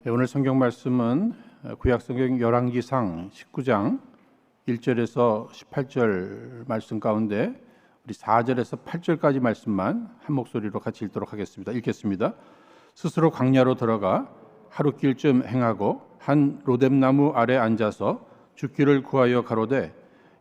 오늘 성경 말씀은 구약 성경 열왕기상 19장 1절에서 18절 말씀 가운데 우리 4절에서 8절까지 말씀만 한 목소리로 같이 읽도록 하겠습니다. 읽겠습니다. 스스로 광야로 들어가 하루길쯤 행하고 한 로뎀나무 아래 앉아서 죽기를 구하여 가로되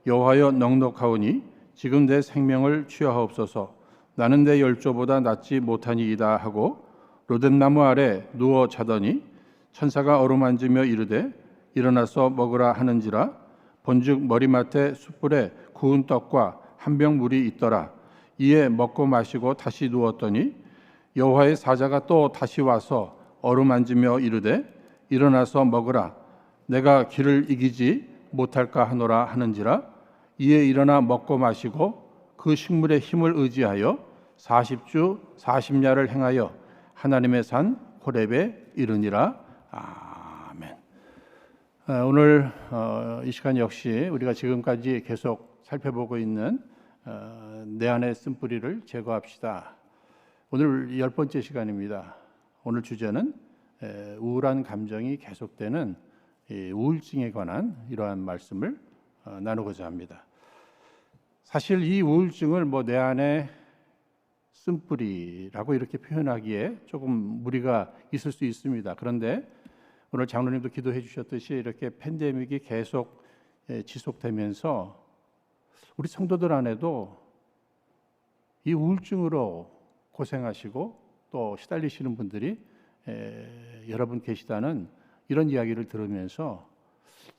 여호와여 넉넉하오니 지금 내 생명을 취하옵소서. 나는 내 열조보다 낫지 못하니이다 하고 로뎀나무 아래 누워 자더니 천사가 어루만지며 이르되 일어나서 먹으라 하는지라. 본즉 머리맡에 숯불에 구운 떡과 한 병 물이 있더라. 이에 먹고 마시고 다시 누웠더니 여호와의 사자가 또 다시 와서 어루만지며 이르되 일어나서 먹으라. 내가 길을 이기지 못할까 하노라 하는지라. 이에 일어나 먹고 마시고 그 식물의 힘을 의지하여 40주 40야를 행하여 하나님의 산 호렙에 이르니라. 아멘. 오늘 이 시간 역시 우리가 지금까지 계속 살펴보고 있는 내 안의 쓴뿌리를 제거합시다. 오늘 10번째 시간입니다. 오늘 주제는 우울한 감정이 계속되는 우울증에 관한 이러한 말씀을 나누고자 합니다. 사실 이 우울증을 내 안에 쓴뿌리라고 이렇게 표현하기에 조금 무리가 있을 수 있습니다. 그런데 오늘 장로님도 기도해 주셨듯이 이렇게 팬데믹이 계속 지속되면서 우리 성도들 안에도 이 우울증으로 고생하시고 또 시달리시는 분들이 여러분 계시다는 이런 이야기를 들으면서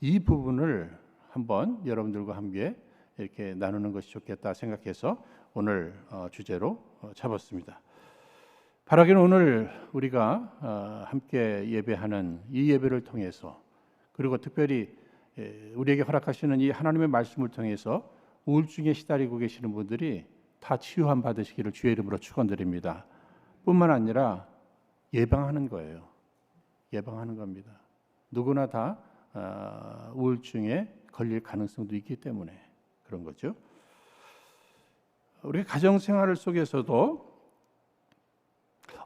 이 부분을 한번 여러분들과 함께 이렇게 나누는 것이 좋겠다 생각해서 오늘 주제로 잡았습니다. 바라기는 오늘 우리가 함께 예배하는 이 예배를 통해서 그리고 특별히 우리에게 허락하시는 이 하나님의 말씀을 통해서 우울증에 시달리고 계시는 분들이 다 치유함 받으시기를 주의 이름으로 축원드립니다. 뿐만 아니라 예방하는 거예요. 예방하는 겁니다. 누구나 다 우울증에 걸릴 가능성도 있기 때문에 그런 거죠. 우리 가정생활 속에서도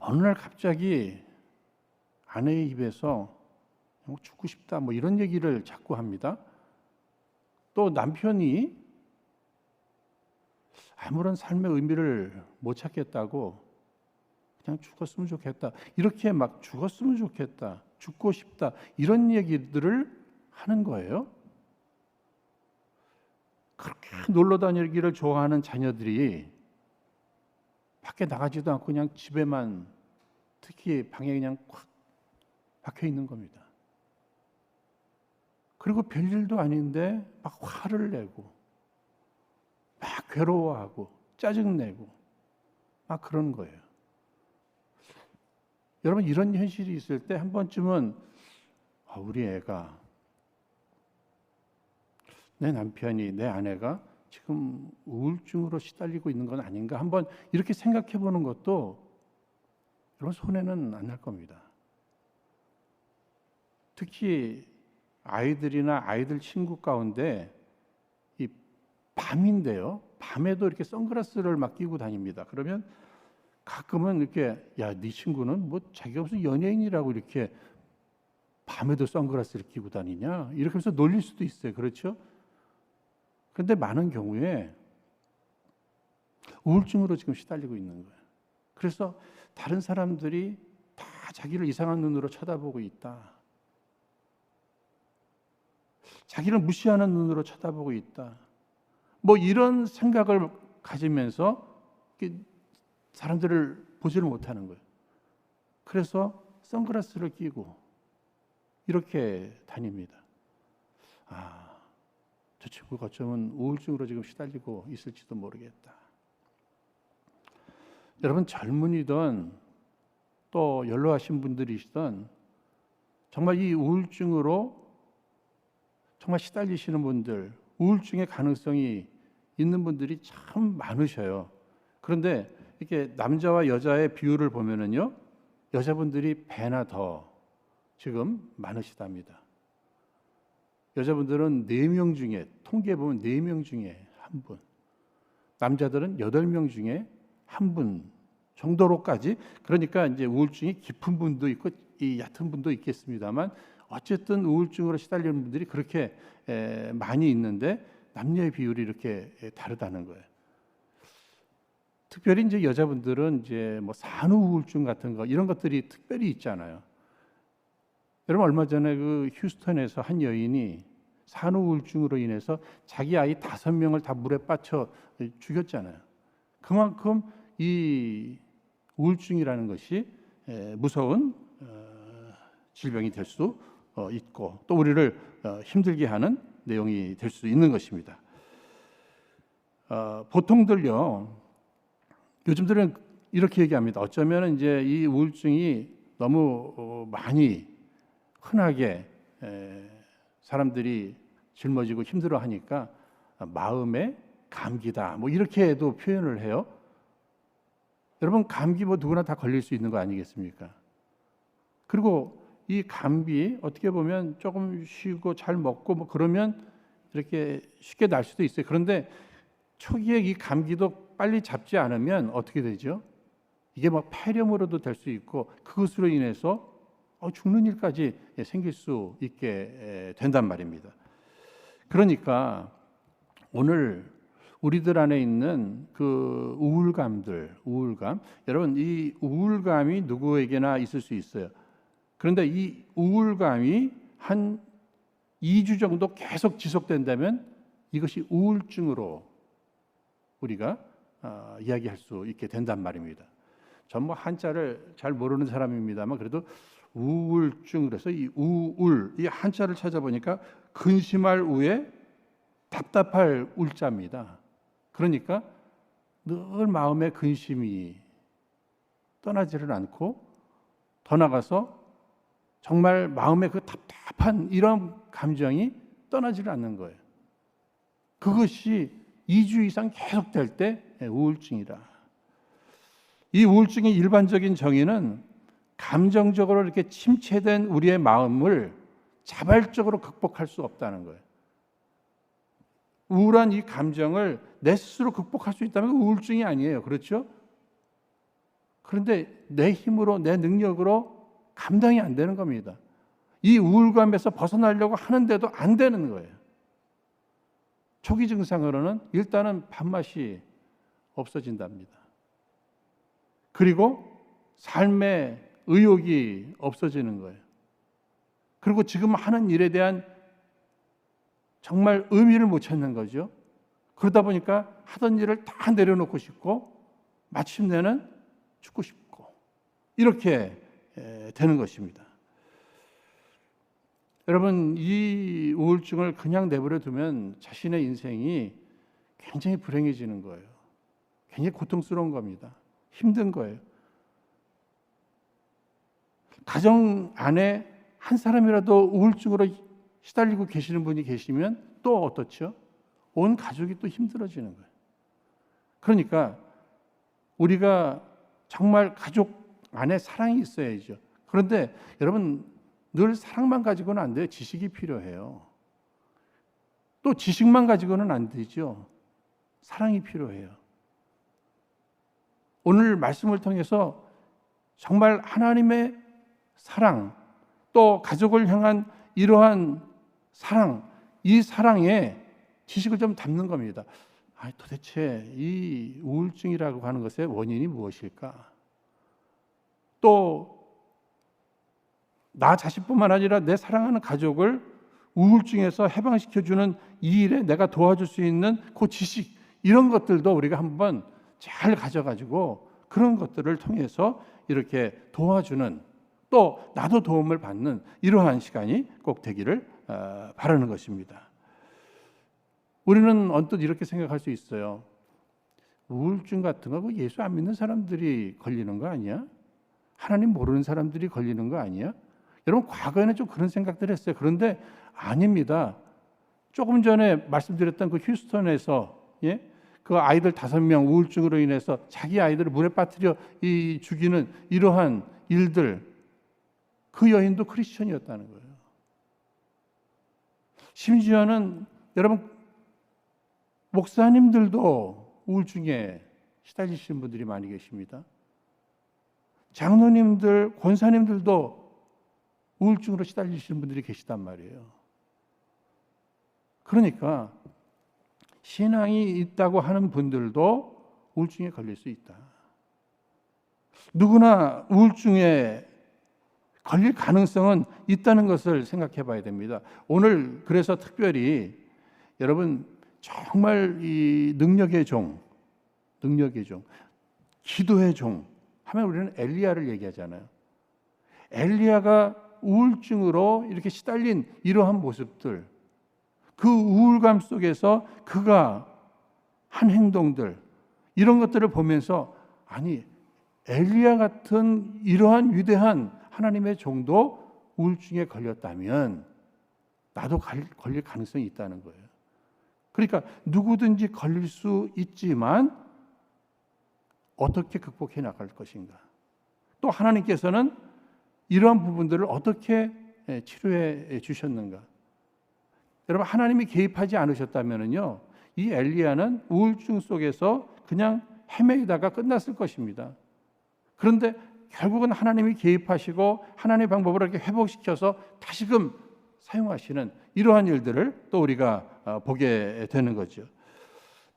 어느 날 갑자기 아내의 입에서 죽고 싶다 이런 얘기를 자꾸 합니다. 또 남편이 아무런 삶의 의미를 못 찾겠다고 그냥 죽었으면 좋겠다. 이렇게 막 죽었으면 좋겠다. 죽고 싶다. 이런 얘기들을 하는 거예요. 그렇게 놀러 다니기를 좋아하는 자녀들이 밖에 나가지도 않고 그냥 집에만 특히 방에 그냥 꽉 박혀 있는 겁니다. 그리고 별일도 아닌데 막 화를 내고 막 괴로워하고 짜증내고 막 그런 거예요. 여러분 이런 현실이 있을 때 한 번쯤은 우리 애가 내 남편이 내 아내가 지금 우울증으로 시달리고 있는 건 아닌가 한번 이렇게 생각해 보는 것도 여러분 손해는 안 날 겁니다. 특히 아이들이나 아이들 친구 가운데 이 밤인데요. 밤에도 이렇게 선글라스를 막 끼고 다닙니다. 그러면 가끔은 이렇게 야, 네 친구는 자기가 무슨 연예인이라고 이렇게 밤에도 선글라스를 끼고 다니냐 이렇게 해서 놀릴 수도 있어요. 그렇죠? 그런데 많은 경우에 우울증으로 지금 시달리고 있는 거예요. 그래서 다른 사람들이 다 자기를 이상한 눈으로 쳐다보고 있다. 자기를 무시하는 눈으로 쳐다보고 있다. 이런 생각을 가지면서 사람들을 보지를 못하는 거예요. 그래서 선글라스를 끼고 이렇게 다닙니다. 저 친구가 어쩌면 우울증으로 지금 시달리고 있을지도 모르겠다. 여러분 젊은이든 또 연로하신 분들이시든 정말 이 우울증으로 정말 시달리시는 분들, 우울증의 가능성이 있는 분들이 참 많으셔요. 그런데 이렇게 남자와 여자의 비율을 보면은요, 여자분들이 배나 더 지금 많으시답니다. 여자분들은 4명 중에 통계에 보면 4명 중에 1분, 남자들은 8명 중에 1분 정도로까지. 그러니까 이제 우울증이 깊은 분도 있고 이 얕은 분도 있겠습니다만 어쨌든 우울증으로 시달리는 분들이 그렇게 많이 있는데 남녀의 비율이 이렇게 다르다는 거예요. 특별히 이제 여자분들은 이제 뭐 산후 우울증 같은 거 이런 것들이 특별히 있잖아요. 여러분 얼마 전에 그 휴스턴에서 한 여인이 산후 우울증으로 인해서 자기 아이 5명을 다 물에 빠쳐 죽였잖아요. 그만큼 이 우울증이라는 것이 무서운 질병이 될 수 있고 또 우리를 힘들게 하는 내용이 될 수 있는 것입니다. 보통들요 요즘들은 이렇게 얘기합니다. 어쩌면 이제 이 우울증이 너무 많이 흔하게 사람들이 짊어지고 힘들어하니까 마음의 감기다 뭐 이렇게도 표현을 해요. 여러분 감기 뭐 누구나 다 걸릴 수 있는 거 아니겠습니까? 그리고 이 감기 어떻게 보면 조금 쉬고 잘 먹고 뭐 그러면 이렇게 쉽게 날 수도 있어요. 그런데 초기에 이 감기도 빨리 잡지 않으면 어떻게 되죠? 이게 뭐 폐렴으로도 될 수 있고 그것으로 인해서 죽는 일까지 생길 수 있게 된단 말입니다. 그러니까 오늘 우리들 안에 있는 그 우울감, 여러분 이 우울감이 누구에게나 있을 수 있어요. 그런데 이 우울감이 한 2주 정도 계속 지속된다면 이것이 우울증으로 우리가 이야기할 수 있게 된단 말입니다. 전 뭐 한자를 잘 모르는 사람입니다만 그래도 우울증 그래서 이 우울 이 한자를 찾아보니까 근심할 우에 답답할 울자입니다. 그러니까 늘 마음의 근심이 떠나지를 않고 더 나가서 정말 마음의 그 답답한 이런 감정이 떠나지를 않는 거예요. 그것이 2주 이상 계속될 때 우울증이다. 이 우울증의 일반적인 정의는 감정적으로 이렇게 침체된 우리의 마음을 자발적으로 극복할 수 없다는 거예요. 우울한 이 감정을 내 스스로 극복할 수 있다면 우울증이 아니에요. 그렇죠? 그런데 내 힘으로 내 능력으로 감당이 안 되는 겁니다. 이 우울감에서 벗어나려고 하는데도 안 되는 거예요. 초기 증상으로는 일단은 밥맛이 없어진답니다. 그리고 삶의 의욕이 없어지는 거예요. 그리고 지금 하는 일에 대한 정말 의미를 못 찾는 거죠. 그러다 보니까 하던 일을 다 내려놓고 싶고 마침내는 죽고 싶고 이렇게 되는 것입니다. 여러분 이 우울증을 그냥 내버려 두면 자신의 인생이 굉장히 불행해지는 거예요. 굉장히 고통스러운 겁니다. 힘든 거예요. 가정 안에 한 사람이라도 우울증으로 시달리고 계시는 분이 계시면 또 어떻죠? 온 가족이 또 힘들어지는 거예요. 그러니까 우리가 정말 가족 안에 사랑이 있어야죠. 그런데 여러분 늘 사랑만 가지고는 안 돼요. 지식이 필요해요. 또 지식만 가지고는 안 되죠. 사랑이 필요해요. 오늘 말씀을 통해서 정말 하나님의 사랑, 또 가족을 향한 이러한 사랑, 이 사랑에 지식을 좀 담는 겁니다. 도대체 이 우울증이라고 하는 것의 원인이 무엇일까? 또 나 자신뿐만 아니라 내 사랑하는 가족을 우울증에서 해방시켜주는 이 일에 내가 도와줄 수 있는 그 지식 이런 것들도 우리가 한번 잘 가져가지고 그런 것들을 통해서 이렇게 도와주는 또 나도 도움을 받는 이러한 시간이 꼭 되기를 바라는 것입니다. 우리는 언뜻 이렇게 생각할 수 있어요. 우울증 같은 거 예수 안 믿는 사람들이 걸리는 거 아니야? 하나님 모르는 사람들이 걸리는 거 아니야? 여러분 과거에는 좀 그런 생각들을 했어요. 그런데 아닙니다. 조금 전에 말씀드렸던 그 휴스턴에서 그 아이들 5명 우울증으로 인해서 자기 아이들을 물에 빠뜨려 죽이는 이러한 일들, 그 여인도 크리스천이었다는 거예요. 심지어는 여러분 목사님들도 우울증에 시달리시는 분들이 많이 계십니다. 장로님들, 권사님들도 우울증으로 시달리시는 분들이 계시단 말이에요. 그러니까 신앙이 있다고 하는 분들도 우울증에 걸릴 수 있다. 누구나 우울증에 걸릴 가능성은 있다는 것을 생각해 봐야 됩니다. 오늘 그래서 특별히 여러분 정말 이 능력의 종, 기도의 종 하면 우리는 엘리야를 얘기하잖아요. 엘리야가 우울증으로 이렇게 시달린 이러한 모습들, 그 우울감 속에서 그가 한 행동들, 이런 것들을 보면서 아니 엘리야 같은 이러한 위대한 하나님의 종도 우울증에 걸렸다면 나도 걸릴 가능성이 있다는 거예요. 그러니까 누구든지 걸릴 수 있지만 어떻게 극복해 나갈 것인가. 또 하나님께서는 이러한 부분들을 어떻게 치료해 주셨는가. 여러분 하나님이 개입하지 않으셨다면요, 이 엘리야는 우울증 속에서 그냥 헤매다가 끝났을 것입니다. 그런데 결국은 하나님이 개입하시고 하나님의 방법으로 이렇게 회복시켜서 다시금 사용하시는 이러한 일들을 또 우리가 보게 되는 거죠.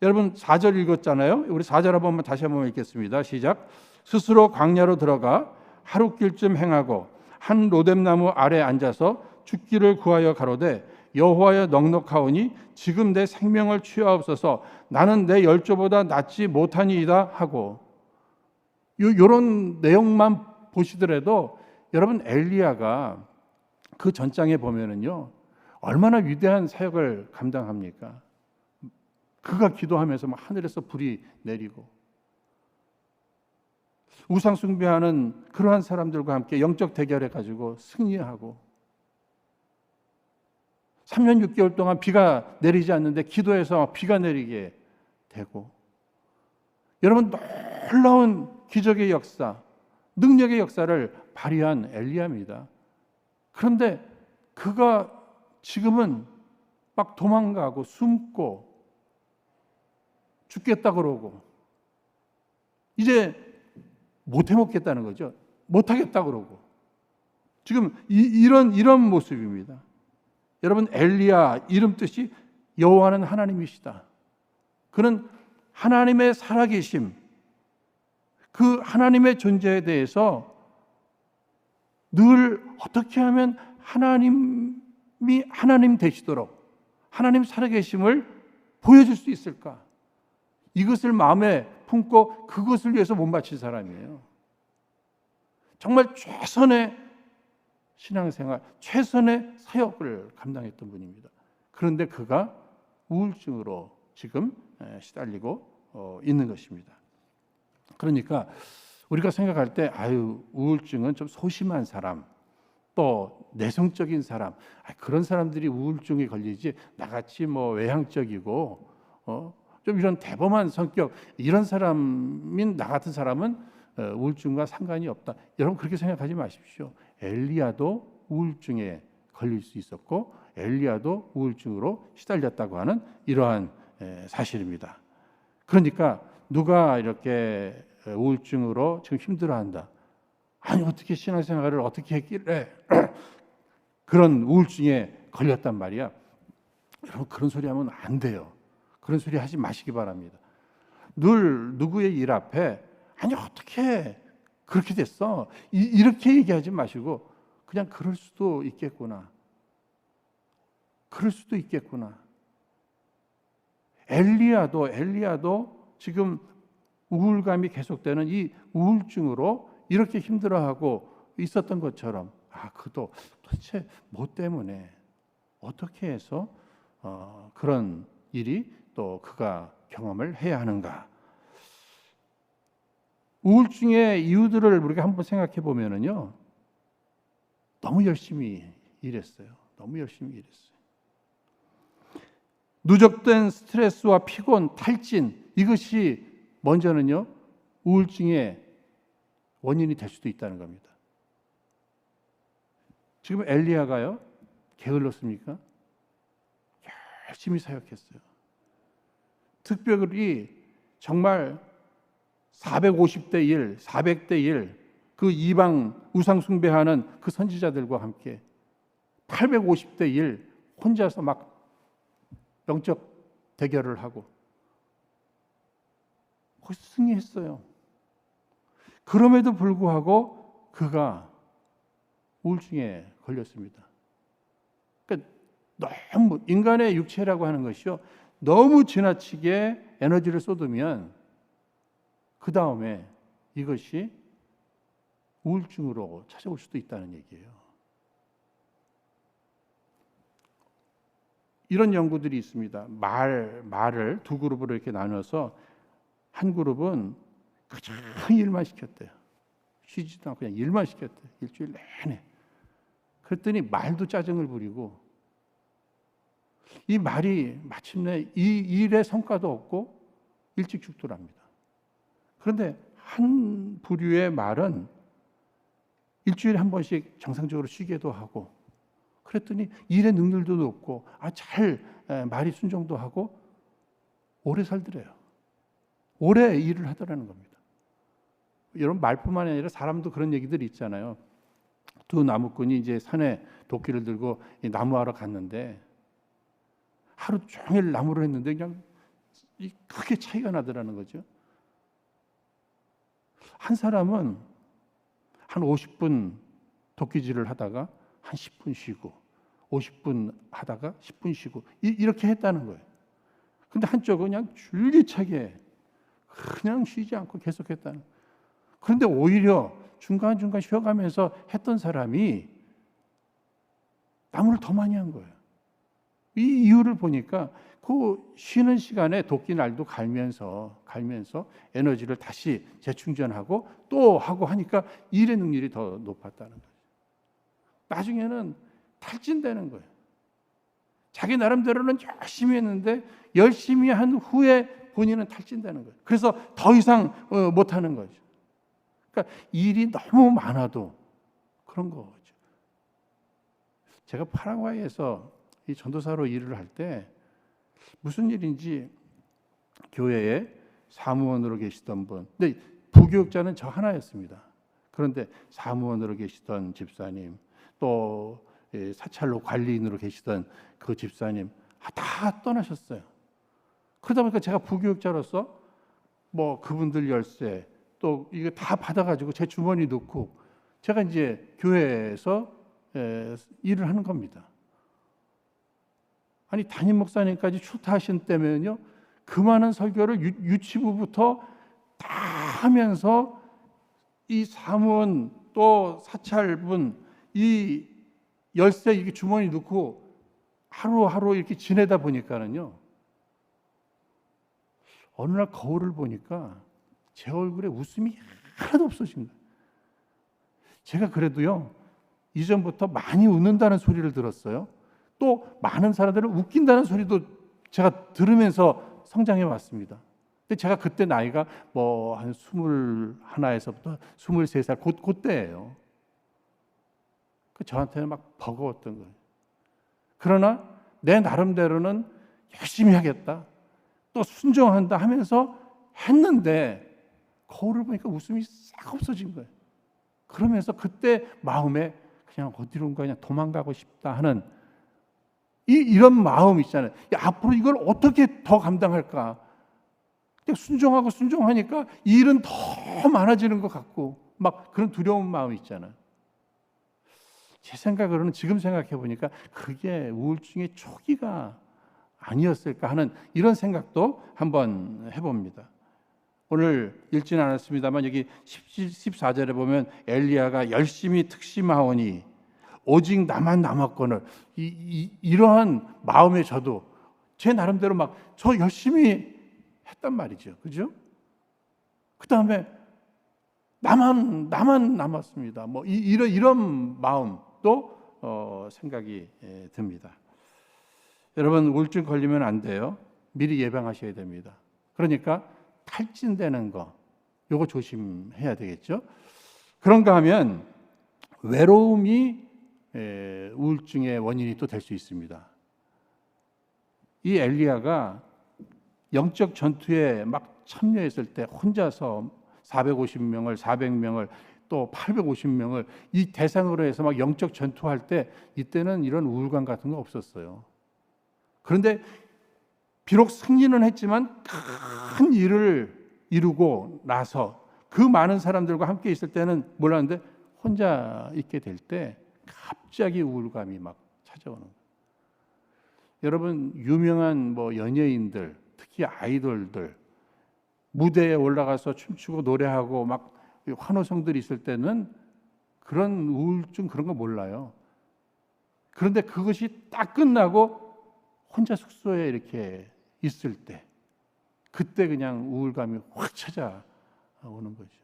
여러분 4절 읽었잖아요. 우리 4절 다시 한번 읽겠습니다. 시작. 스스로 광야로 들어가 하룻길쯤 행하고 한 로뎀나무 아래 앉아서 죽기를 구하여 가로되 여호와여 넉넉하오니 지금 내 생명을 취하옵소서. 나는 내 열조보다 낫지 못하니이다 하고, 이런 내용만 보시더라도 여러분 엘리야가 그 전장에 보면은요 얼마나 위대한 사역을 감당합니까? 그가 기도하면서 막 하늘에서 불이 내리고 우상 숭배하는 그러한 사람들과 함께 영적 대결해 가지고 승리하고 3년 6개월 동안 비가 내리지 않는데 기도해서 비가 내리게 되고, 여러분 놀라운 기적의 역사, 능력의 역사를 발휘한 엘리야입니다. 그런데 그가 지금은 막 도망가고 숨고 죽겠다 그러고 이제 못 해먹겠다는 거죠. 못하겠다 그러고 지금 이런 모습입니다. 여러분 엘리야 이름 뜻이 여호와는 하나님이시다. 그는 하나님의 살아계심, 그 하나님의 존재에 대해서 늘 어떻게 하면 하나님이 하나님 되시도록 하나님 살아계심을 보여줄 수 있을까? 이것을 마음에 품고 그것을 위해서 못 바친 사람이에요. 정말 최선의 신앙생활, 최선의 사역을 감당했던 분입니다. 그런데 그가 우울증으로 지금 시달리고 있는 것입니다. 그러니까 우리가 생각할 때 우울증은 좀 소심한 사람, 또 내성적인 사람, 그런 사람들이 우울증에 걸리지 나같이 외향적이고 좀 이런 대범한 성격 이런 사람인 나 같은 사람은 우울증과 상관이 없다. 여러분 그렇게 생각하지 마십시오. 엘리야도 우울증에 걸릴 수 있었고 엘리야도 우울증으로 시달렸다고 하는 이러한 사실입니다. 그러니까 누가 이렇게 우울증으로 지금 힘들어한다. 아니 어떻게 신앙생활을 어떻게 했길래 그런 우울증에 걸렸단 말이야. 여러분 그런 소리 하면 안 돼요. 그런 소리 하지 마시기 바랍니다. 늘 누구의 일 앞에 아니 어떻게 그렇게 됐어 이렇게 얘기하지 마시고 그냥 그럴 수도 있겠구나. 그럴 수도 있겠구나. 엘리야도 지금 우울감이 계속되는 이 우울증으로 이렇게 힘들어하고 있었던 것처럼 그도 도대체 뭐 때문에 어떻게 해서 그런 일이 또 그가 경험을 해야 하는가. 우울증의 이유들을 우리가 한번 생각해 보면은요 너무 열심히 일했어요. 누적된 스트레스와 피곤, 탈진 이것이 먼저는요 우울증의 원인이 될 수도 있다는 겁니다. 지금 엘리야가요 게을렀습니까? 열심히 사역했어요. 특별히 정말 450대 1, 400대 1, 그 그 이방 우상 숭배하는 그 선지자들과 함께 850대 1 혼자서 막 영적 대결을 하고 거기서 승리했어요. 그럼에도 불구하고 그가 우울증에 걸렸습니다. 그러니까 너무 인간의 육체라고 하는 것이요, 너무 지나치게 에너지를 쏟으면 그 다음에 이것이 우울증으로 찾아올 수도 있다는 얘기예요. 이런 연구들이 있습니다. 말을 두 그룹으로 이렇게 나눠서 한 그룹은 그냥 일만 시켰대요. 쉬지도 않고 그냥 일만 시켰대요. 일주일 내내. 그랬더니 말도 짜증을 부리고 이 말이 마침내 이 일의 성과도 없고 일찍 죽더랍니다. 그런데 한 부류의 말은 일주일에 한 번씩 정상적으로 쉬게도 하고 그랬더니 일의 능률도 높고 말이 순종도 하고 오래 살더래요. 오래 일을 하더라는 겁니다. 여러분, 말뿐만 아니라 사람도 그런 얘기들이 있잖아요. 두 나무꾼이 이제 산에 도끼를 들고 나무하러 갔는데 하루 종일 나무를 했는데 그냥 크게 차이가 나더라는 거죠. 한 사람은 한 50분 도끼질을 하다가 한 10분 쉬고 50분 하다가 10분 쉬고 이렇게 했다는 거예요. 근데 한쪽은 그냥 줄기차게 그냥 쉬지 않고 계속했다는 거예요. 그런데 오히려 중간중간 쉬어가면서 했던 사람이 나무를 더 많이 한 거예요. 이 이유를 보니까 그 쉬는 시간에 도끼날도 갈면서 에너지를 다시 재충전하고 또 하고 하니까 일의 능률이 더 높았다는 거죠. 나중에는 탈진되는 거예요. 자기 나름대로는 열심히 했는데 열심히 한 후에 본인은 탈진되는 거예요. 그래서 더 이상 못하는 거죠. 그러니까 일이 너무 많아도 그런 거죠. 제가 파라과이에서 이 전도사로 일을 할 때 무슨 일인지 교회에 사무원으로 계시던 분, 근데 부교육자는 저 하나였습니다. 그런데 사무원으로 계시던 집사님, 또 사찰로 관리인으로 계시던 그 집사님 다 떠나셨어요. 그러다 보니까 제가 부교육자로서 뭐 그분들 열쇠 또 이거 다 받아가지고 제 주머니 넣고 제가 이제 교회에서 일을 하는 겁니다. 아니 담임 목사님까지 추타하신 때면요, 그 많은 설교를 유치부부터 다 하면서 이 사무원 또 사찰분 이 열쇠 이렇게 주머니 넣고 하루하루 이렇게 지내다 보니까는요, 어느 날 거울을 보니까 제 얼굴에 웃음이 하나도 없어집니다. 제가 그래도요, 이전부터 많이 웃는다는 소리를 들었어요. 또 많은 사람들은 웃긴다는 소리도 제가 들으면서 성장해 왔습니다. 근데 제가 그때 나이가 뭐 한 21에서부터 23살 그때예요. 저한테는 막 버거웠던 거예요. 그러나 내 나름대로는 열심히 하겠다, 또 순종한다 하면서 했는데 거울을 보니까 웃음이 싹 없어진 거예요. 그러면서 그때 마음에 그냥 어디론가 그냥 도망가고 싶다 하는 이런 마음 있잖아요. 앞으로 이걸 어떻게 더 감당할까? 순종하니까 일은 더 많아지는 것 같고 막 그런 두려운 마음이 있잖아요. 제 생각으로는 지금 생각해 보니까 그게 우울증의 초기가 아니었을까 하는 이런 생각도 한번 해봅니다. 오늘 읽지는 않았습니다만 여기 14절에 보면 엘리야가 열심히 특심하오니 오직 나만 남았거늘, 이러한 마음에 저도 제 나름대로 막 저 열심히 했단 말이죠. 그죠? 그 다음에 나만 남았습니다. 뭐 이런 마음도 생각이 듭니다. 여러분, 우울증 걸리면 안 돼요. 미리 예방하셔야 됩니다. 그러니까 탈진되는 거, 요거 조심해야 되겠죠. 그런가 하면 외로움이 우울증의 원인이 또 될 수 있습니다. 이 엘리야가 영적 전투에 막 참여했을 때 혼자서 450명을 400명을 또 850명을 이 대상으로 해서 막 영적 전투할 때 이때는 이런 우울감 같은 거 없었어요. 그런데 비록 승리는 했지만 큰 일을 이루고 나서 그 많은 사람들과 함께 있을 때는 몰랐는데 혼자 있게 될 때 갑자기 우울감이 막 찾아오는 거예요. 여러분, 유명한 연예인들, 특히 아이돌들 무대에 올라가서 춤추고 노래하고 막 환호성들이 있을 때는 그런 우울증 그런 거 몰라요. 그런데 그것이 딱 끝나고 혼자 숙소에 이렇게 있을 때 그때 그냥 우울감이 확 찾아오는 거죠.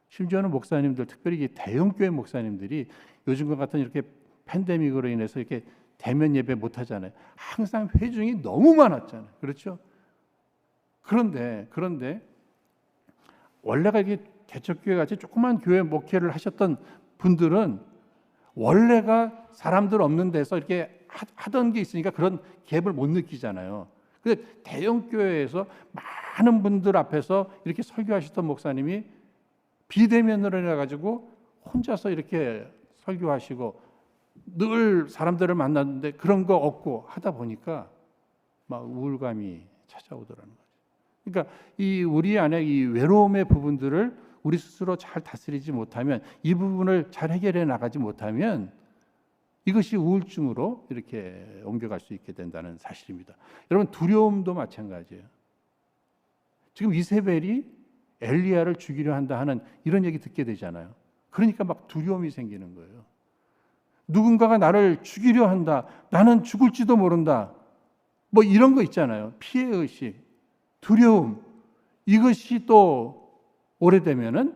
심지어는 목사님들, 특별히 대형교회 목사님들이 요즘과 같은 이렇게 팬데믹으로 인해서 이렇게 대면 예배 못 하잖아요. 항상 회중이 너무 많았잖아요. 그렇죠? 그런데 원래가 이게 개척교회 같이 조그만 교회 목회를 하셨던 분들은 원래가 사람들 없는 데서 이렇게 하던 게 있으니까 그런 갭을 못 느끼잖아요. 근데 대형 교회에서 많은 분들 앞에서 이렇게 설교하셨던 목사님이 비대면으로 해가지고 혼자서 이렇게 설교하시고 늘 사람들을 만났는데 그런 거 없고 하다 보니까 막 우울감이 찾아오더라는 거죠. 그러니까 이 우리 안에 이 외로움의 부분들을 우리 스스로 잘 다스리지 못하면, 이 부분을 잘 해결해 나가지 못하면 이것이 우울증으로 이렇게 옮겨갈 수 있게 된다는 사실입니다. 여러분, 두려움도 마찬가지예요. 지금 이세벨이 엘리야를 죽이려 한다 하는 이런 얘기 듣게 되잖아요. 그러니까 막 두려움이 생기는 거예요. 누군가가 나를 죽이려 한다, 나는 죽을지도 모른다, 이런 거 있잖아요. 피해의식, 두려움, 이것이 또 오래되면은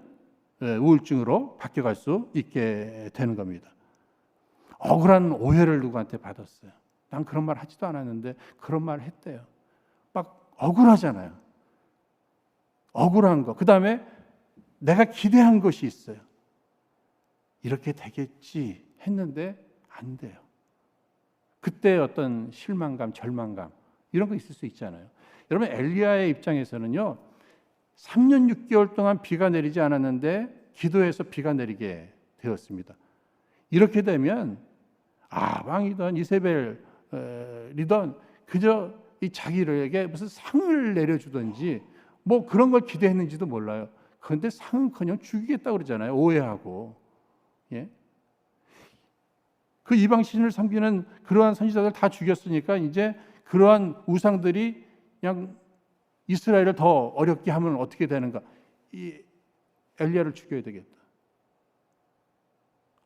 우울증으로 바뀌어갈 수 있게 되는 겁니다. 억울한 오해를 누구한테 받았어요. 난 그런 말 하지도 않았는데 그런 말 했대요. 막 억울하잖아요. 억울한 거. 그 다음에 내가 기대한 것이 있어요. 이렇게 되겠지 했는데 안 돼요. 그때 어떤 실망감, 절망감 이런 거 있을 수 있잖아요. 여러분, 엘리야의 입장에서는요, 3년 6개월 동안 비가 내리지 않았는데 기도해서 비가 내리게 되었습니다. 이렇게 되면 왕이던 이세벨이던 그저 이 자기에게 무슨 상을 내려주든지 그런 걸 기대했는지도 몰라요. 그런데 상은커녕 죽이겠다고 그러잖아요. 오해하고. 예? 그 이방 신을 섬기는 그러한 선지자들 다 죽였으니까 이제 그러한 우상들이 그냥 이스라엘을 더 어렵게 하면 어떻게 되는가? 이 엘리야를 죽여야 되겠다.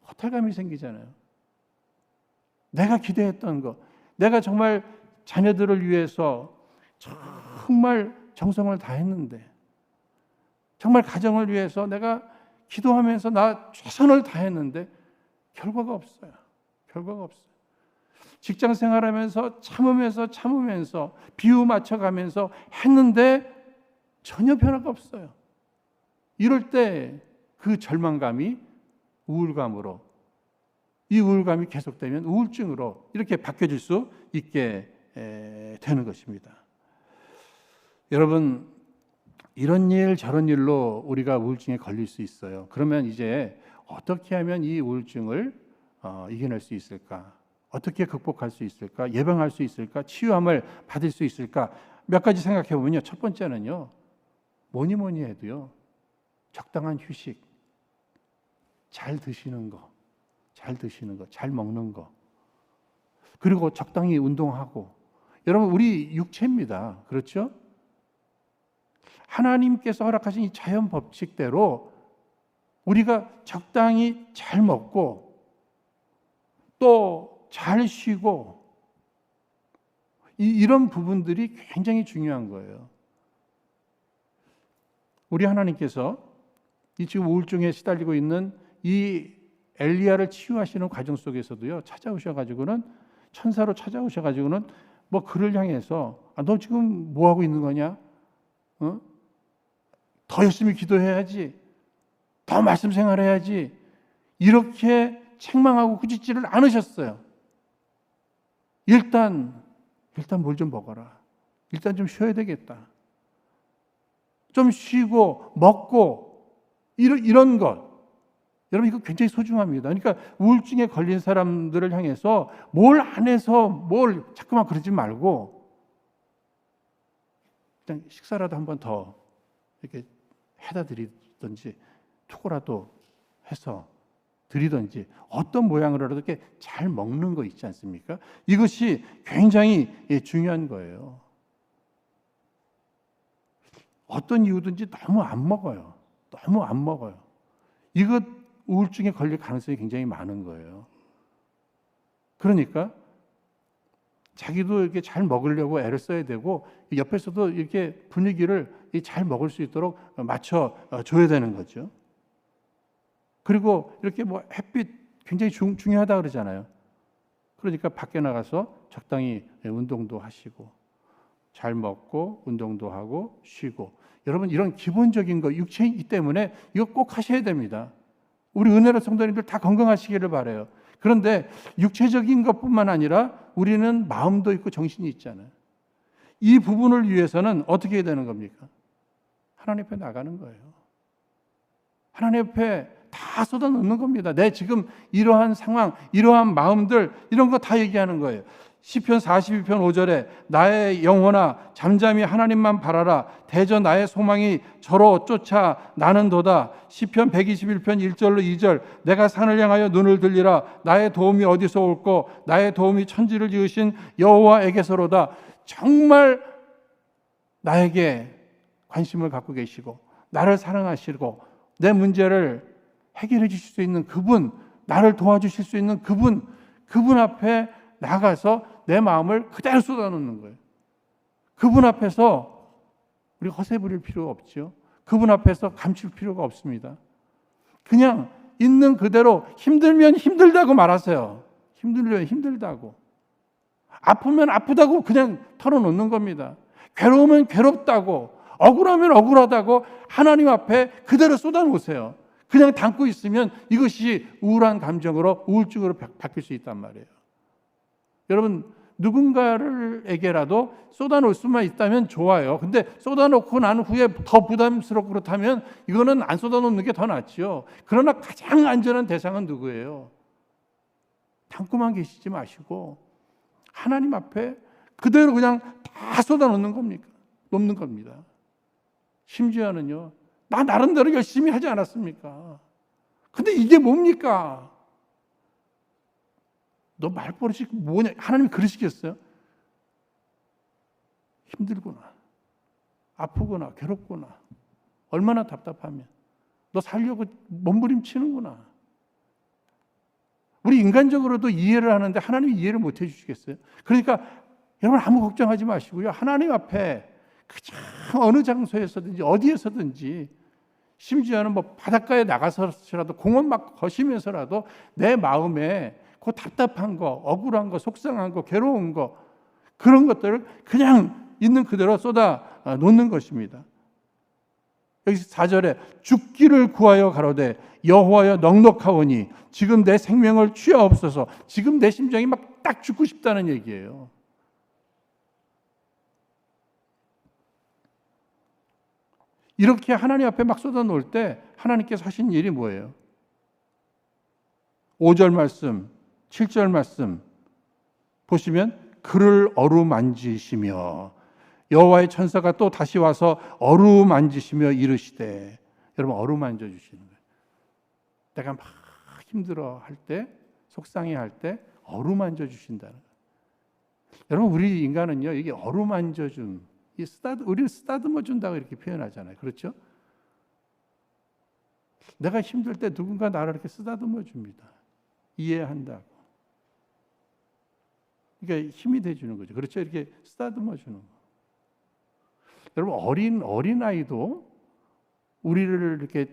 허탈감이 생기잖아요. 내가 기대했던 거, 내가 정말 자녀들을 위해서 정말 정성을 다했는데, 정말 가정을 위해서 내가 기도하면서 나 최선을 다했는데 결과가 없어요. 결과가 없어요. 직장 생활하면서 참으면서 비유 맞춰가면서 했는데 전혀 변화가 없어요. 이럴 때 그 절망감이 우울감으로, 이 우울감이 계속되면 우울증으로 이렇게 바뀌어질 수 있게 되는 것입니다. 여러분, 이런 일 저런 일로 우리가 우울증에 걸릴 수 있어요. 그러면 이제 어떻게 하면 이 우울증을 이겨낼 수 있을까? 어떻게 극복할 수 있을까? 예방할 수 있을까? 치유함을 받을 수 있을까? 몇 가지 생각해 보면요. 첫 번째는요, 뭐니 해도요, 적당한 휴식, 잘 드시는 거, 잘 먹는 거, 그리고 적당히 운동하고. 여러분, 우리 육체입니다. 그렇죠? 하나님께서 허락하신 이 자연 법칙대로 우리가 적당히 잘 먹고 또 잘 쉬고, 이런 부분들이 굉장히 중요한 거예요. 우리 하나님께서 이 지금 우울증에 시달리고 있는 이 엘리야를 치유하시는 과정 속에서도요, 찾아오셔가지고는, 천사로 찾아오셔가지고는 그를 향해서 너 지금 뭐 하고 있는 거냐? 더 열심히 기도해야지, 더 말씀 생활해야지, 이렇게 책망하고 꾸짖지를 않으셨어요. 일단 뭘 좀 먹어라. 일단 좀 쉬어야 되겠다. 좀 쉬고 먹고 이런 것, 여러분 이거 굉장히 소중합니다. 그러니까 우울증에 걸린 사람들을 향해서 뭘 안 해서 뭘 자꾸만 그러지 말고 그냥 식사라도 한 번 더 이렇게 해다 드리든지 투고라도 해서 드리든지 어떤 모양으로라도 이렇게 잘 먹는 거 있지 않습니까? 이것이 굉장히 중요한 거예요. 어떤 이유든지 너무 안 먹어요. 너무 안 먹어요. 이것 우울증에 걸릴 가능성이 굉장히 많은 거예요. 그러니까 자기도 이렇게 잘 먹으려고 애를 써야 되고 옆에서도 이렇게 분위기를 잘 먹을 수 있도록 맞춰 줘야 되는 거죠. 그리고 이렇게 뭐 햇빛 굉장히 중요하다 그러잖아요. 그러니까 밖에 나가서 적당히 운동도 하시고 잘 먹고 운동도 하고 쉬고 여러분 이런 기본적인 거 육체이기 때문에 이거 꼭 하셔야 됩니다. 우리 은혜로 성도님들 다 건강하시기를 바라요. 그런데 육체적인 것뿐만 아니라 우리는 마음도 있고 정신이 있잖아요. 이 부분을 위해서는 어떻게 해야 되는 겁니까? 하나님 앞에 나가는 거예요. 하나님 앞에 다 쏟아놓는 겁니다. 내 지금 이러한 상황, 이러한 마음들 이런 거 다 얘기하는 거예요. 시편 42편 5절에 나의 영혼아 잠잠히 하나님만 바라라. 대저 나의 소망이 저로 쫓아 나는도다. 시편 121편 1절로 2절 내가 산을 향하여 눈을 들리라. 나의 도움이 어디서 올꼬? 나의 도움이 천지를 지으신 여호와에게서로다. 정말 나에게 관심을 갖고 계시고 나를 사랑하시고 내 문제를 해결해 주실 수 있는 그분, 나를 도와주실 수 있는 그분 앞에 나가서 내 마음을 그대로 쏟아놓는 거예요. 그분 앞에서 우리 허세 부릴 필요가 없죠. 그분 앞에서 감출 필요가 없습니다. 그냥 있는 그대로 힘들면 힘들다고 말하세요. 힘들면 힘들다고. 아프면 아프다고 그냥 털어놓는 겁니다. 괴로우면 괴롭다고, 억울하면 억울하다고 하나님 앞에 그대로 쏟아놓으세요. 그냥 담고 있으면 이것이 우울한 감정으로 우울증으로 바뀔 수 있단 말이에요. 여러분 누군가에게라도 쏟아놓을 수만 있다면 좋아요. 근데 쏟아놓고 난 후에 더 부담스럽고 그렇다면 이거는 안 쏟아놓는 게 더 낫죠. 그러나 가장 안전한 대상은 누구예요? 담고만 계시지 마시고 하나님 앞에 그대로 그냥 다 쏟아놓는 겁니까? 놓는 겁니다. 심지어는요. 나 나름대로 열심히 하지 않았습니까? 근데 이게 뭡니까? 너 말버릇이 뭐냐? 하나님이 그러시겠어요? 힘들구나. 아프구나. 괴롭구나. 얼마나 답답하면. 너 살려고 몸부림치는구나. 우리 인간적으로도 이해를 하는데 하나님이 이해를 못 해주시겠어요? 그러니까 여러분 아무 걱정하지 마시고요. 하나님 앞에 그냥 어느 장소에서든지 어디에서든지 심지어는 뭐 바닷가에 나가서라도 공원 막 거시면서라도 내 마음에 그 답답한 거, 억울한 거, 속상한 거, 괴로운 거 그런 것들을 그냥 있는 그대로 쏟아 놓는 것입니다. 여기 4절에 죽기를 구하여 가로되 여호와여 넉넉하오니 지금 내 생명을 취하옵소서. 지금 내 심정이 막 딱 죽고 싶다는 얘기예요. 이렇게 하나님 앞에 막 쏟아놓을 때 하나님께서 하신 일이 뭐예요? 5절 말씀, 7절 말씀 보시면 그를 어루만지시며 여호와의 천사가 또 다시 와서 어루만지시며 이르시되 여러분 어루만져 주시는 거예요. 내가 막 힘들어할 때 속상해할 때 어루만져 주신다는 거예요. 여러분 우리 인간은요 이게 어루만져 준 우리는 쓰다듬어 준다고 이렇게 표현하잖아요. 그렇죠? 내가 힘들 때 누군가 나를 이렇게 쓰다듬어 줍니다. 이해한다고. 그러니까 힘이 돼주는 거죠. 그렇죠? 이렇게 쓰다듬어 주는 거. 여러분 어린아이도 우리를 이렇게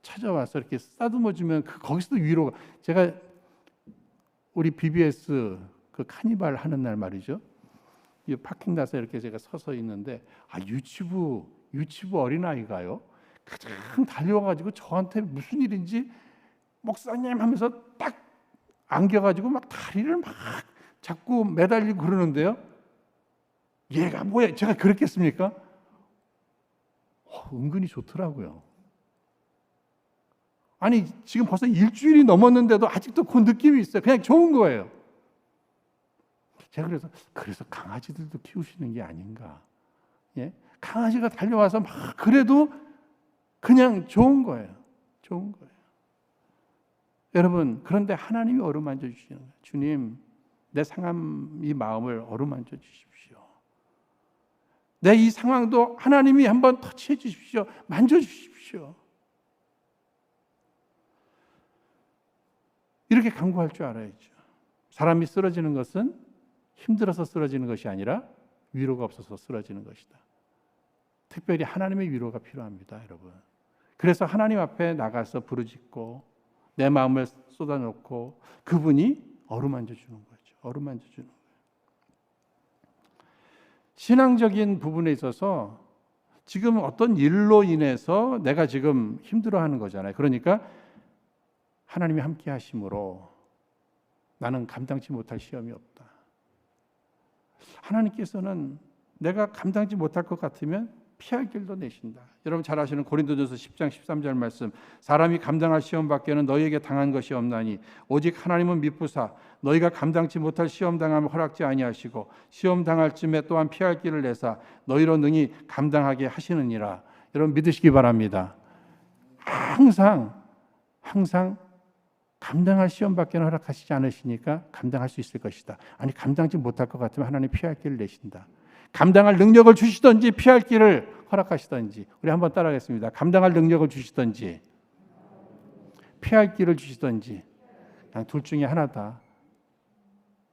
찾아와서 이렇게 쓰다듬어 주면 거기서도 위로가. 제가 우리 BBS 그 카니발 하는 날 말이죠. 이 파킹 나서 이렇게 제가 서서 있는데 유치부 어린아이가요. 그냥 달려와가지고 저한테 무슨 일인지 목사님 하면서 딱 안겨가지고 막 다리를 막 자꾸 매달리고 그러는데요. 얘가 뭐야? 제가 그랬겠습니까? 은근히 좋더라고요. 아니 지금 벌써 일주일이 넘었는데도 아직도 그 느낌이 있어요. 그냥 좋은 거예요. 제가 그래서 강아지들도 키우시는 게 아닌가. 예? 강아지가 달려와서 막 그래도 그냥 좋은 거예요. 좋은 거예요. 여러분, 그런데 하나님이 어루만져 주시는 거예요. 주님, 내 상한 이 마음을 어루만져 주십시오. 내 이 상황도 하나님이 한번 터치해 주십시오. 만져 주십시오. 이렇게 간구할 줄 알아야죠. 사람이 쓰러지는 것은 힘들어서 쓰러지는 것이 아니라 위로가 없어서 쓰러지는 것이다. 특별히 하나님의 위로가 필요합니다, 여러분. 그래서 하나님 앞에 나가서 부르짖고 내 마음을 쏟아놓고 그분이 어루만져 주는 거죠. 어루만져 주는 거예요. 신앙적인 부분에 있어서 지금 어떤 일로 인해서 내가 지금 힘들어하는 거잖아요. 그러니까 하나님이 함께 하심으로 나는 감당치 못할 시험이 없다. 하나님께서는 내가 감당치 못할 것 같으면 피할 길도 내신다. 여러분 잘 아시는 고린도전서 10장 13절 말씀, 사람이 감당할 시험 밖에는 너희에게 당한 것이 없나니 오직 하나님은 미쁘사 너희가 감당치 못할 시험 당함을 허락지 아니하시고 시험 당할 쯤에 또한 피할 길을 내사 너희로 능히 감당하게 하시느니라. 여러분 믿으시기 바랍니다. 항상 감당할 시험 밖에는 허락하시지 않으시니까 감당할 수 있을 것이다. 아니 감당치 못할 것 같으면 하나님 피할 길을 내신다. 감당할 능력을 주시든지 피할 길을 허락하시든지. 우리 한번 따라하겠습니다. 감당할 능력을 주시든지 피할 길을 주시든지. 그냥 둘 중에 하나다.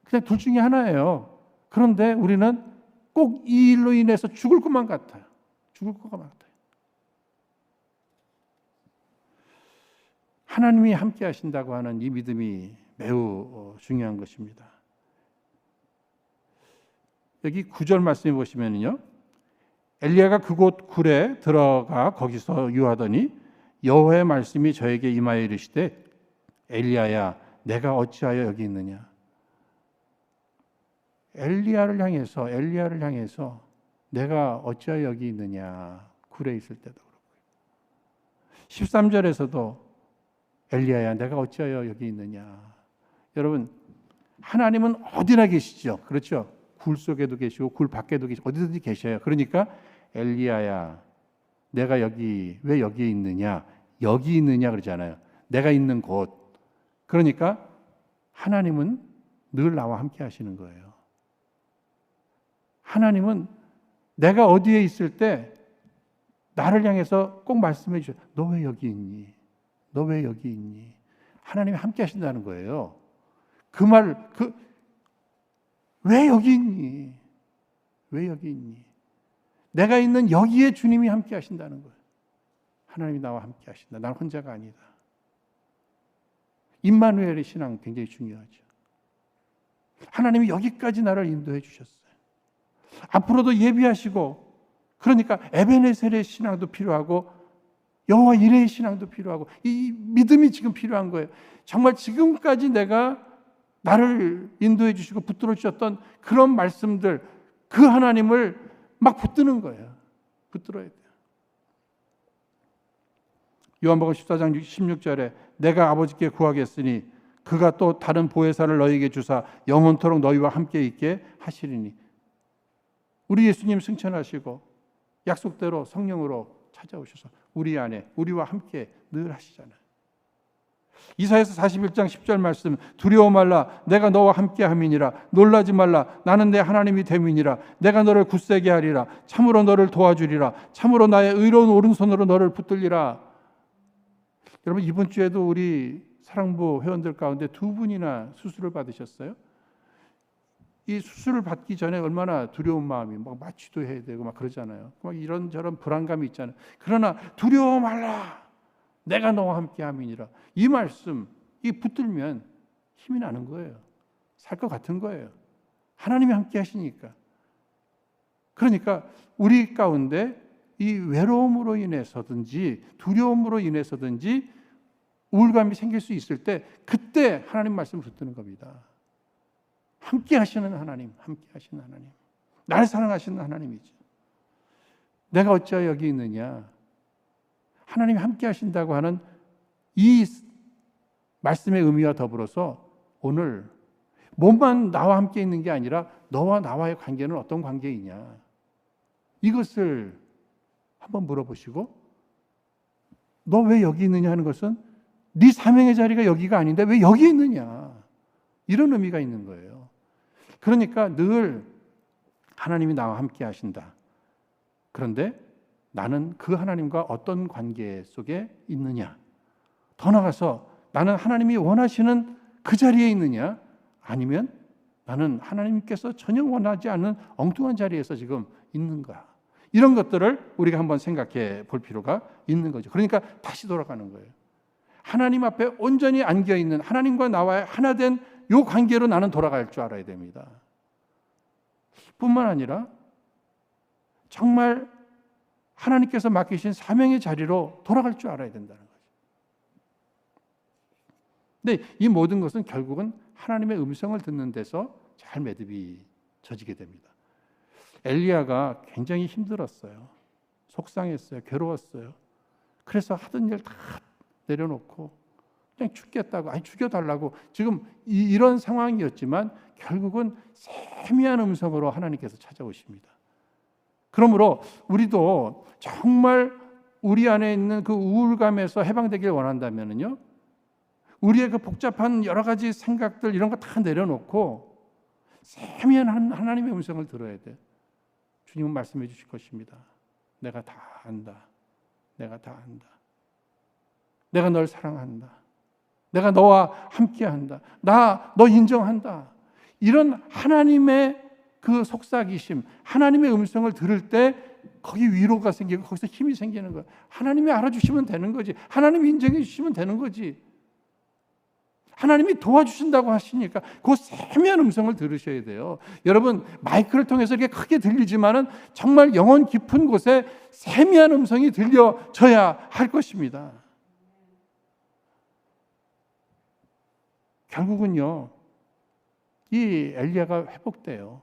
그냥 둘 중에 하나예요. 그런데 우리는 꼭 이 일로 인해서 죽을 것만 같아요. 죽을 것만 같아요. 하나님이 함께 하신다고 하는 이 믿음이 매우 중요한 것입니다. 여기 9절 말씀해 보시면요. 엘리야가 그곳 굴에 들어가 거기서 유하더니 여호와의 말씀이 저에게 임하여 이르시되 엘리야야 내가 어찌하여 여기 있느냐. 엘리야를 향해서 내가 어찌하여 여기 있느냐. 굴에 있을 때도 그렇고요. 13절에서도 엘리야야 내가 어찌하여 여기 있느냐. 여러분 하나님은 어디나 계시죠. 그렇죠. 굴 속에도 계시고 굴 밖에도 계시고 어디든지 계셔요. 그러니까 엘리야야 내가 왜 여기 있느냐. 여기 있느냐 그러잖아요. 내가 있는 곳. 그러니까 하나님은 늘 나와 함께 하시는 거예요. 하나님은 내가 어디에 있을 때 나를 향해서 꼭 말씀해 주셔요. 너 왜 여기 있니? 너 왜 여기 있니? 하나님이 함께 하신다는 거예요. 왜 여기 있니? 왜 여기 있니? 내가 있는 여기에 주님이 함께 하신다는 거예요. 하나님이 나와 함께 하신다. 나는 혼자가 아니다. 임마누엘의 신앙 굉장히 중요하죠. 하나님이 여기까지 나를 인도해 주셨어요. 앞으로도 예비하시고 그러니까 에베네셀의 신앙도 필요하고 여호와 이레의 신앙도 필요하고 이 믿음이 지금 필요한 거예요. 정말 지금까지 내가 나를 인도해 주시고 붙들어 주셨던 그런 말씀들 그 하나님을 막 붙드는 거예요. 붙들어야 돼요. 요한복음 14장 16절에 내가 아버지께 구하겠으니 그가 또 다른 보혜사를 너희에게 주사 영원토록 너희와 함께 있게 하시리니. 우리 예수님 승천하시고 약속대로 성령으로 찾아오셔서 우리 안에 우리와 함께 늘 하시잖아요. 이사야서 41장 10절 말씀 두려워 말라 내가 너와 함께 함이니라 놀라지 말라 나는 내 하나님이 됨이니라 내가 너를 굳세게 하리라 참으로 너를 도와주리라 참으로 나의 의로운 오른손으로 너를 붙들리라. 여러분 이번 주에도 우리 사랑부 회원들 가운데 2분이나 수술을 받으셨어요. 이 수술을 받기 전에 얼마나 두려운 마음이 막 마취도 해야 되고 막 그러잖아요. 막 이런저런 불안감이 있잖아요. 그러나 두려워 말라 내가 너와 함께 함이니라. 이 말씀 이 붙들면 힘이 나는 거예요. 살 것 같은 거예요. 하나님이 함께 하시니까. 그러니까 우리 가운데 이 외로움으로 인해서든지 두려움으로 인해서든지 우울감이 생길 수 있을 때 그때 하나님 말씀을 붙드는 겁니다. 함께 하시는 하나님, 함께 하시는 하나님. 나를 사랑하시는 하나님이죠. 내가 어찌하여 여기 있느냐. 하나님이 함께 하신다고 하는 이 말씀의 의미와 더불어서 오늘 몸만 나와 함께 있는 게 아니라 너와 나와의 관계는 어떤 관계이냐, 이것을 한번 물어보시고, 너 왜 여기 있느냐 하는 것은 네 사명의 자리가 여기가 아닌데 왜 여기 있느냐, 이런 의미가 있는 거예요. 그러니까 늘 하나님이 나와 함께 하신다. 그런데 나는 그 하나님과 어떤 관계 속에 있느냐, 더 나아가서 나는 하나님이 원하시는 그 자리에 있느냐, 아니면 나는 하나님께서 전혀 원하지 않는 엉뚱한 자리에서 지금 있는가, 이런 것들을 우리가 한번 생각해 볼 필요가 있는 거죠. 그러니까 다시 돌아가는 거예요. 하나님 앞에 온전히 안겨있는, 하나님과 나와의 하나 된 이 관계로 나는 돌아갈 줄 알아야 됩니다. 뿐만 아니라 정말 하나님께서 맡기신 사명의 자리로 돌아갈 줄 알아야 된다는 거죠. 근데 이 모든 것은 결국은 하나님의 음성을 듣는 데서 잘 매듭이 져지게 됩니다. 엘리야가 굉장히 힘들었어요. 속상했어요. 괴로웠어요. 그래서 하던 일 다 내려놓고 그냥 죽겠다고, 아니 죽여달라고, 지금 이런 상황이었지만 결국은 세미한 음성으로 하나님께서 찾아오십니다. 그러므로 우리도 정말 우리 안에 있는 그 우울감에서 해방되길 원한다면요, 우리의 그 복잡한 여러 가지 생각들 이런 거 다 내려놓고 세미한 하나님의 음성을 들어야 돼. 주님은 말씀해 주실 것입니다. 내가 다 안다. 내가 다 안다. 내가 널 사랑한다. 내가 너와 함께한다. 너 인정한다. 이런 하나님의 그 속삭이심, 하나님의 음성을 들을 때 거기 위로가 생기고 거기서 힘이 생기는 거야. 하나님이 알아주시면 되는 거지. 하나님이 인정해 주시면 되는 거지. 하나님이 도와주신다고 하시니까 그 세미한 음성을 들으셔야 돼요. 여러분, 마이크를 통해서 이렇게 크게 들리지만은 정말 영혼 깊은 곳에 세미한 음성이 들려져야 할 것입니다. 결국은요, 이 엘리야가 회복돼요.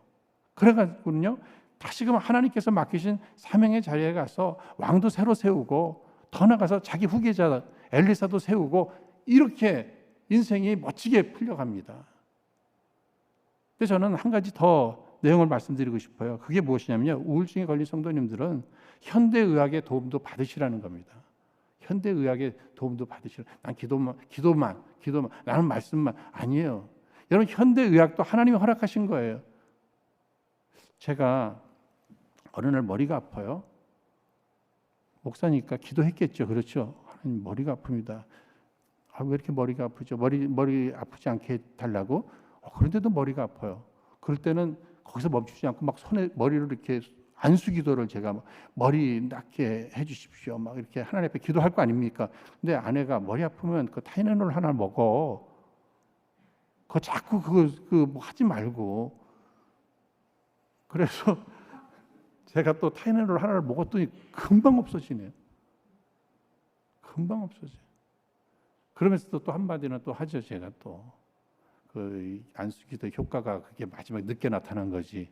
그래가지고는요, 다시금 하나님께서 맡기신 사명의 자리에 가서 왕도 새로 세우고, 더 나가서 자기 후계자 엘리사도 세우고, 이렇게 인생이 멋지게 풀려갑니다. 근데 저는 한 가지 더 내용을 말씀드리고 싶어요. 그게 무엇이냐면요, 우울증에 걸린 성도님들은 현대의학의 도움도 받으시라는 겁니다. 현대의학의 도움도 받으시라. 난 기도만, 나는 말씀만. 아니에요. 여러분, 현대의학도 하나님이 허락하신 거예요. 제가 어느 날 머리가 아파요. 목사니까 기도했겠죠. 그렇죠. 하나님, 머리가 아픕니다. 왜 이렇게 머리가 아프죠? 머리 아프지 않게 해달라고? 그런데도 머리가 아파요. 그럴 때는 거기서 멈추지 않고 막 손에 머리를 이렇게 안수기도를 제가 머리 낫게 해주십시오. 막 이렇게 하나님 앞에 기도할 거 아닙니까? 근데 아내가 머리 아프면 그 타이레놀 하나 먹어. 그거 자꾸 그거 뭐 하지 말고. 그래서 제가 또 타이레놀 하나를 먹었더니 금방 없어지네요. 금방 없어져요. 그러면서도 또 한마디는 또 하죠. 제가 또 그 안수기도 효과가 그게 마지막에 늦게 나타난 거지.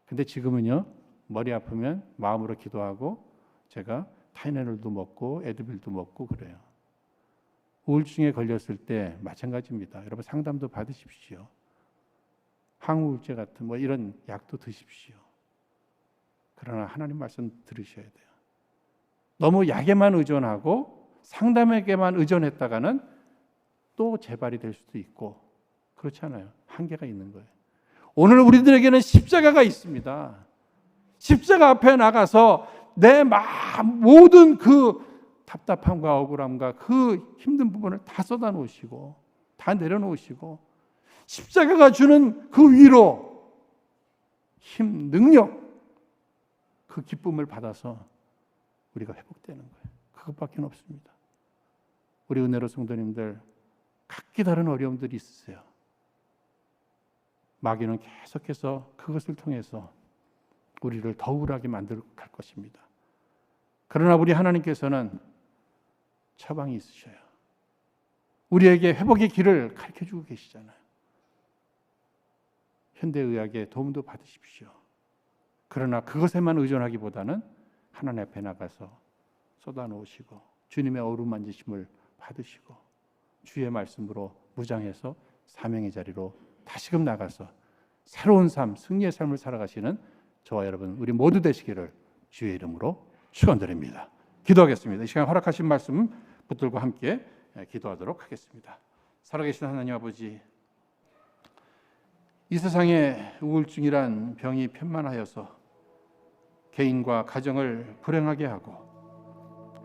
근데 지금은요, 머리 아프면 마음으로 기도하고 제가 타이레놀도 먹고 에드빌도 먹고 그래요. 우울증에 걸렸을 때 마찬가지입니다. 여러분, 상담도 받으십시오. 항우울제 같은 뭐 이런 약도 드십시오. 그러나 하나님 말씀 들으셔야 돼요. 너무 약에만 의존하고 상담에게만 의존했다가는 또 재발이 될 수도 있고, 그렇지 않아요. 한계가 있는 거예요. 오늘 우리들에게는 십자가가 있습니다. 십자가 앞에 나가서 내 모든 그 답답함과 억울함과 그 힘든 부분을 다 쏟아놓으시고 다 내려놓으시고, 십자가가 주는 그 위로, 힘, 능력, 그 기쁨을 받아서 우리가 회복되는 거예요. 그것밖에 없습니다. 우리 은혜로 성도님들, 각기 다른 어려움들이 있으세요. 마귀는 계속해서 그것을 통해서 우리를 더 우울하게 만들 갈 것입니다. 그러나 우리 하나님께서는 처방이 있으셔요. 우리에게 회복의 길을 가르쳐주고 계시잖아요. 현대의학의 도움도 받으십시오. 그러나 그것에만 의존하기보다는 하나님 앞에 나가서 쏟아놓으시고 주님의 어루만지심을 받으시고 주의 말씀으로 무장해서 사명의 자리로 다시금 나가서 새로운 삶, 승리의 삶을 살아가시는 저와 여러분 우리 모두 되시기를 주의 이름으로 축원드립니다. 기도하겠습니다. 이 시간 허락하신 말씀 붙들고 함께 기도하도록 하겠습니다. 살아계신 하나님 아버지, 이 세상에 우울증이란 병이 편만하여서 개인과 가정을 불행하게 하고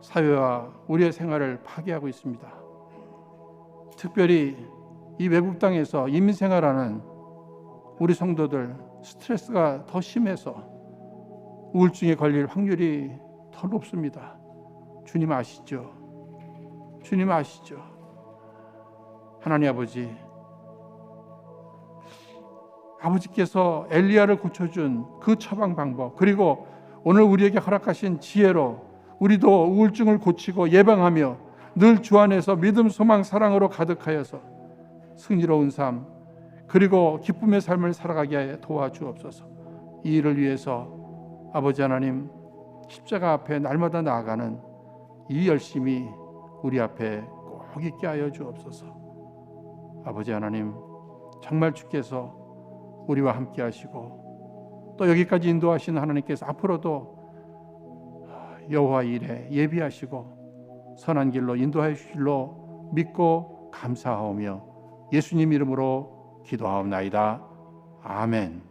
사회와 우리의 생활을 파괴하고 있습니다. 특별히 이 외국 땅에서 이민 생활하는 우리 성도들 스트레스가 더 심해서 우울증에 걸릴 확률이 더 높습니다. 주님 아시죠? 주님 아시죠? 하나님 아버지, 아버지께서 엘리야를 고쳐준 그 처방 방법, 그리고 오늘 우리에게 허락하신 지혜로 우리도 우울증을 고치고 예방하며 늘 주 안에서 믿음, 소망, 사랑으로 가득하여서 승리로운 삶, 그리고 기쁨의 삶을 살아가게 도와주옵소서. 이 일을 위해서 아버지 하나님, 십자가 앞에 날마다 나아가는 이 열심이 우리 앞에 꼭 있게 하여 주옵소서. 아버지 하나님, 정말 주께서 우리와 함께 하시고 또 여기까지 인도하시는 하나님께서 앞으로도 여호와 일에 예비하시고 선한 길로 인도하여 주실로 믿고 감사하오며 예수님 이름으로 기도하옵나이다. 아멘.